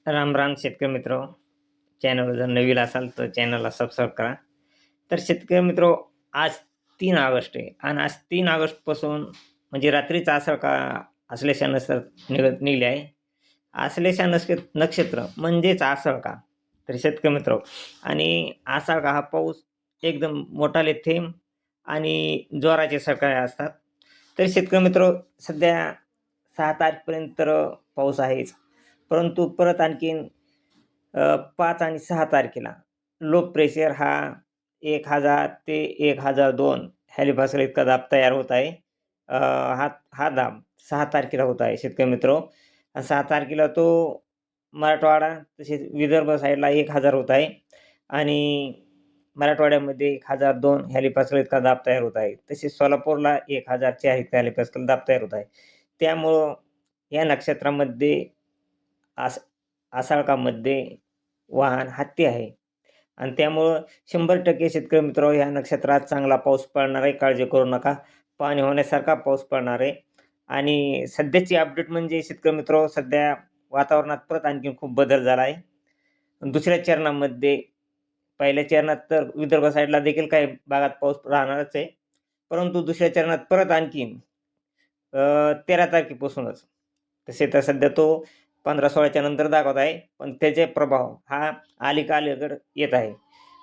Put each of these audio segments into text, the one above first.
राम राम शेतकरी मित्र. चॅनलवर जर नवीन असाल तर चॅनलला सबस्क्राईब करा. तर शेतकरी मित्र, आज 3 ऑगस्ट आहे आणि आज 3 ऑगस्टपासून म्हणजे रात्रीच आषाढ का आश्लेषा नक्षत्र निघले आहे. आश्लेषा नक्षत्र म्हणजेच आषाढ का. तर शेतकरी मित्र, आणि आषाढ का हा पाऊस एकदम मोठाले थेंब आणि जोराचे सकाळी असतात. तर शेतकरी मित्र, सध्या 6 तारखेपर्यंत तर पाऊस आहेच. परंतु परत आणखीन 5 आणि 6 तारखेला लो प्रेशर हा 1000 ते 1002 हेक्टोपॅस्कल इतका दाब तयार होत आहे. हा हा दाब 6 तारखेला होत आहे शेतकरी मित्र. 6 तारखेला तो मराठवाडा तसेच विदर्भ साईडला 1000 होत आहे आणि मराठवाड्यामध्ये 1002 हेक्टोपॅस्कल इतका दाब तयार होत आहे. तसेच सोलापूरला 1004 हेक्टोपॅस्कल दाब तयार होत आहे. त्यामुळं या नक्षत्रामध्ये आषाढामध्ये वाहन हत्ती आहे आणि त्यामुळं 100% शेतकरी मित्र, ह्या नक्षत्रात चांगला पाऊस पडणार आहे. काळजी करू नका. पाणी होण्यासारखा पाऊस पडणार आहे. आणि सध्याची अपडेट म्हणजे शेतकरी मित्र, सध्या वातावरणात परत आणखीन खूप बदल झाला आहे. दुसऱ्या चरणामध्ये, पहिल्या चरणात तर विदर्भ साईडला देखील काही भागात पाऊस राहणारच आहे. परंतु दुसऱ्या चरणात परत आणखीन 13 तारखेपासूनच, तसे तर सध्या तो 15-16च्या नंतर दाखवत आहे. पण त्याचे प्रभाव हा अलीकडे येत आहे.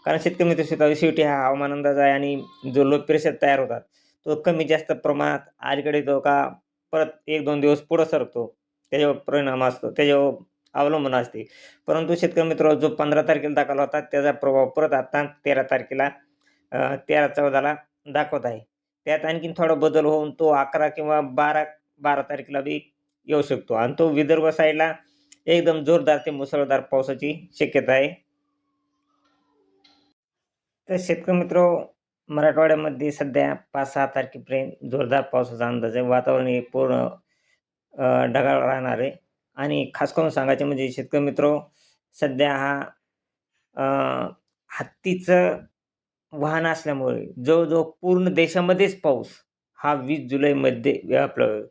कारण शेतकरी मित्र, शेवटी हा हवामान अंदाज आहे आणि जो लो प्रेशर तयार होतात तो कमी जास्त प्रमाणात अलीकडे येतो का परत 1-2 दिवस पुढं सरकतो, त्याच्यावर परिणाम असतो, त्याच्यावर अवलंबून असते. परंतु शेतकरी मित्र, जो 15 तारखेला दाखवला होता त्याचा प्रभाव परत आता 13 तारखेला 13-14ला दाखवत आहे. त्यात आणखीन थोडा बदल होऊन तो 11 किंवा 12 तारखेला बी येऊ शकतो आणि तो विदर्भ साईडला एकदम जोरदार ते मुसळधार पावसाची शक्यता आहे. तर शेतकरी मित्र, मराठवाड्यामध्ये सध्या 5-6 तारखेपर्यंत जोरदार पावसाचा अंदाज आहे. वातावरण हे पूर्ण ढगाळ राहणार आहे. आणि खास करून सांगायचे म्हणजे शेतकरी मित्र, सध्या हा हत्तीचं वाहन असल्यामुळे जवळजवळ पूर्ण देशामध्येच पाऊस हा 20 जुलैमध्ये आपलं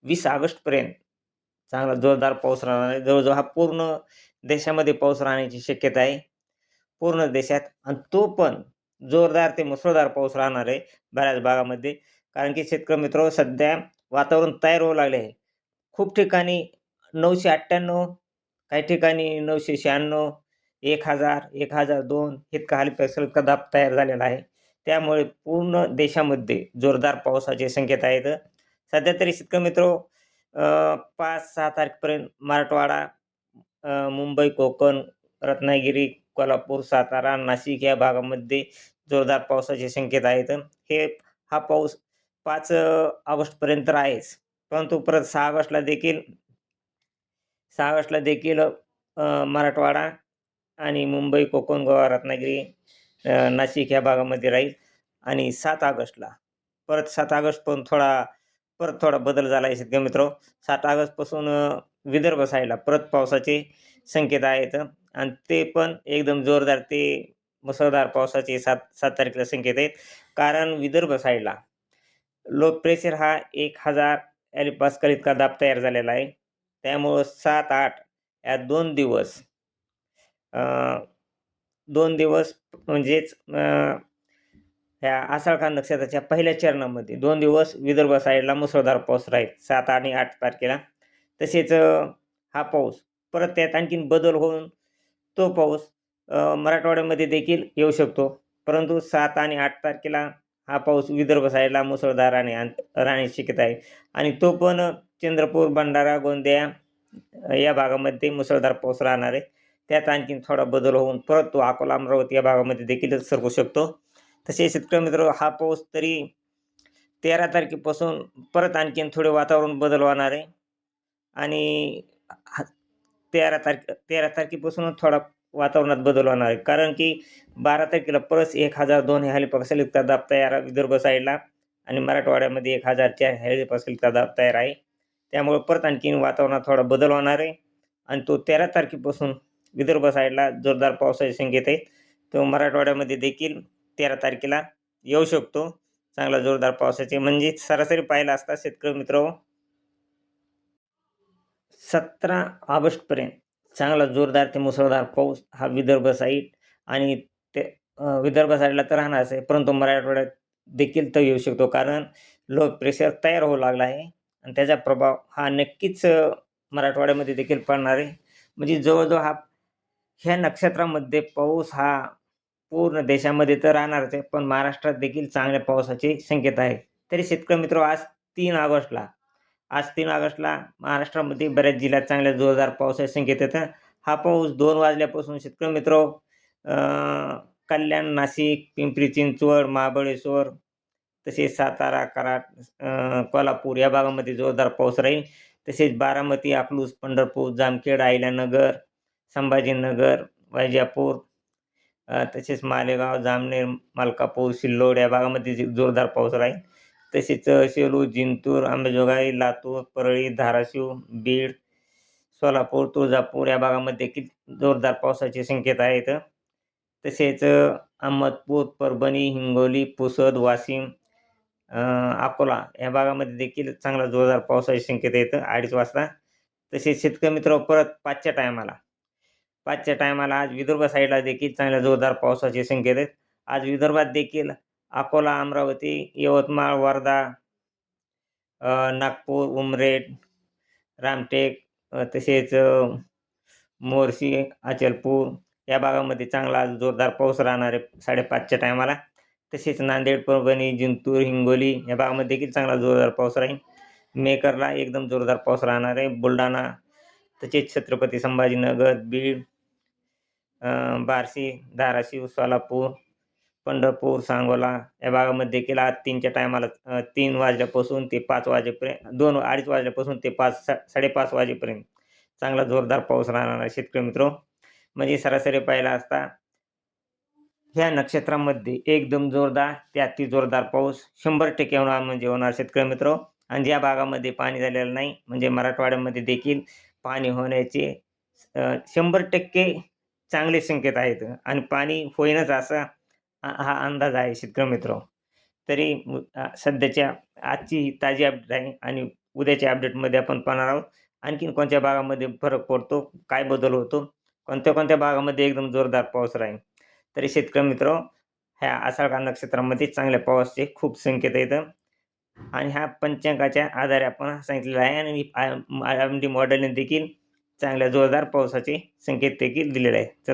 20 ऑगस्टपर्यंत चांगला जोरदार पाऊस राहणार आहे. जवळजवळ हा पूर्ण देशामध्ये पाऊस राहण्याची शक्यता आहे. पूर्ण देशात, आणि तो पण जोरदार ते मुसळधार पाऊस राहणार आहे बऱ्याच भागामध्ये. कारण की शेतकरी मित्र, सध्या वातावरण तयार होऊ लागले आहे. खूप ठिकाणी 998, काही ठिकाणी 996, 1000, 1002 इतका हेक्टोपॅस्कल इतका दाब तयार झालेला आहे. त्यामुळे पूर्ण देशामध्ये जोरदार पावसाचे संकेत आहेत. सध्या तरी शेतकरी मित्र, 5-6 तारखेपर्यंत मराठवाडा, मुंबई, कोकण, रत्नागिरी, कोल्हापूर, सातारा, नाशिक या भागामध्ये जोरदार पावसाचे संकेत आहेत. हा पाऊस 5 ऑगस्टपर्यंत आहेच. परंतु परत 6 ऑगस्टला देखील मराठवाडा आणि मुंबई, कोकण, गोवा, रत्नागिरी, नाशिक या भागामध्ये राहील. आणि 7 ऑगस्टपासून परत थोडा बदल झाला आहे शेतकरी मित्र. 7 ऑगस्टपासून विदर्भ साईडला परत पावसाचे संकेत आहेत आणि ते पण एकदम जोरदार ते मुसळधार पावसाचे 7 तारखेला संकेत आहेत. कारण विदर्भ साईडला लो प्रेशर हा 1000 हेक्टोपॅस्कल इतका दाब तयार झालेला आहे. त्यामुळं 7-8 या 2 दिवस म्हणजेच ह्या आषाढ नक्षत्राच्या पहिल्या चरणामध्ये 2 दिवस विदर्भ साईडला मुसळधार पाऊस राहील 7 आणि 8 तारखेला. तसेच हा पाऊस परत त्यात आणखीन बदल होऊन तो पाऊस मराठवाड्यामध्ये देखील येऊ शकतो. परंतु 7 आणि 8 तारखेला हा पाऊस विदर्भ साईडला मुसळधार राहण्याची शक्यता आहे आणि तो पण चंद्रपूर, भंडारा, गोंदिया या भागामध्ये मुसळधार पाऊस राहणार आहे. त्यात आणखीन थोडा बदल होऊन परत तो अकोला, अमरावती या भागामध्ये देखील सरकू शकतो. तसे शेतकरी मित्र, हा पाऊस तरी 13 तारखेपासून परत आणखीन थोडे वातावरण बदल होणार आहे आणि 13 तारखेपासूनच थोडा वातावरणात बदल होणार आहे. कारण की 12 तारखेला परत 1002 हेक्टोपॅस्कल इतका दाब तयार विदर्भ साईडला आणि मराठवाड्यामध्ये 1004 हेक्टोपॅस्कल इतका दाब तयार आहे. त्यामुळे परत आणखीन वातावरणात थोडा बदल होणार आहे आणि तो 13 तारखेपासून विदर्भ साईडला जोरदार पावसाचे संकेत आहेत. तो मराठवाड्यामध्ये देखील 13 तारखेला येऊ शकतो चांगला जोरदार पावसाचे. म्हणजे सरासरी पाहिला असता शेतकरी मित्र, 17 ऑगस्टपर्यंत चांगला जोरदार ते मुसळधार पाऊस हा विदर्भ साईड आणि ते विदर्भ साईडला तर राहणारच आहे, परंतु मराठवाड्यात देखील तो येऊ शकतो. कारण लो प्रेशर तयार होऊ लागला आहे आणि त्याचा प्रभाव हा नक्कीच मराठवाड्यामध्ये देखील पडणार आहे. म्हणजे जवळ-जवळ ह्या नक्षत्रामध्ये पाऊस हा पूर्ण देशामध्ये तर राहणारच आहे, पण महाराष्ट्रात देखील चांगल्या पावसाची शक्यता आहे. तरी शेतकरी मित्र आज 3 ऑगस्टला महाराष्ट्रामध्ये बऱ्याच जिल्ह्यात चांगल्या जोरदार पावसाची शक्यता आहे. हा पाऊस 2 वाजल्यापासून शेतकरी मित्र कल्याण, नाशिक, पिंपरी चिंचवड, महाबळेश्वर तसेच सातारा, कराड, कोल्हापूर या भागामध्ये जोरदार पाऊस राहील. तसेच बारामती, अकलूज, पंढरपूर, जामखेड, अहिल्यानगर, संभाजीनगर, वैजापूर तसेच मालेगाव, जामनेर, मलकापूर, सिल्लोड या भागामध्ये जोरदार पाऊस राहील. तसेच सेलू, जिंतूर, अंबाजोगाई, लातूर, परळी, धाराशिव, बीड, सोलापूर, तुळजापूर या भागामध्ये देखील जोरदार पावसाची शक्यता आहे इथं. तसेच अहमदपूर, परभणी, हिंगोली, पुसद, वाशिम, अकोला या भागामध्ये देखील चांगला जोरदार पावसाची शक्यता येतं 2:30 वाजता. तसेच शेतकरी मित्र परत 5च्या टायमाला आज विदर्भ साईडला देखील चांगल्या जोरदार पावसाचे संकेत आहेत. आज विदर्भात देखील अकोला, अमरावती, यवतमाळ, वर्धा, नागपूर, उमरेड, रामटेक तसेच मोर्शी, अचलपूर या भागामध्ये चांगला जोरदार पाऊस राहणार आहे 5:30च्या टायमाला. तसेच नांदेड, परभणी, जिंतूर, हिंगोली या भागामध्ये देखील चांगला जोरदार पाऊस राहील. मेकरला एकदम जोरदार पाऊस राहणार आहे. बुलढाणा तसेच छत्रपती संभाजीनगर, बीड, बार्शी, धाराशिव, सोलापूर, पंढरपूर, सांगोला या भागामध्ये देखील आज 3च्या टायमाला 3 वाजल्यापासून ते 5 वाजेपर्यंत 2-2:30 वाजल्यापासून ते 5-5:30 वाजेपर्यंत चांगला जोरदार पाऊस राहणार आहे शेतकरी मित्र. म्हणजे सरासरी पाहिला असता ह्या नक्षत्रामध्ये एकदम जोरदार ते अति जोरदार पाऊस 100% होणार शेतकरी मित्र. आणि ज्या भागामध्ये पाणी झालेलं नाही म्हणजे मराठवाड्यामध्ये देखील पाणी होण्याचे 100% चांगले संकेत आहेत आणि पाणी होईनच असा हा अंदाज आहे शेतकरी मित्र. तरी सध्याच्या आजची ताजी अपडेट आहे आणि उद्याच्या अपडेटमध्ये आपण पाहणार आहोत. आणखीन कोणत्या भागामध्ये फरक पडतो, काय बदल होतो, कोणत्या भागामध्ये एकदम जोरदार पाऊस राहील. तरी शेतकरी मित्र ह्या आषाढ नक्षत्रामध्ये चांगल्या पावसाचे खूप संकेत येतं आणि ह्या पंचांगाच्या आधारे आपण सांगितलेलं आहे आणि आय एम डी मॉडेलने देखील चांगल्या जोरदार पावसाचे संकेत देखील दिलेले आहेत.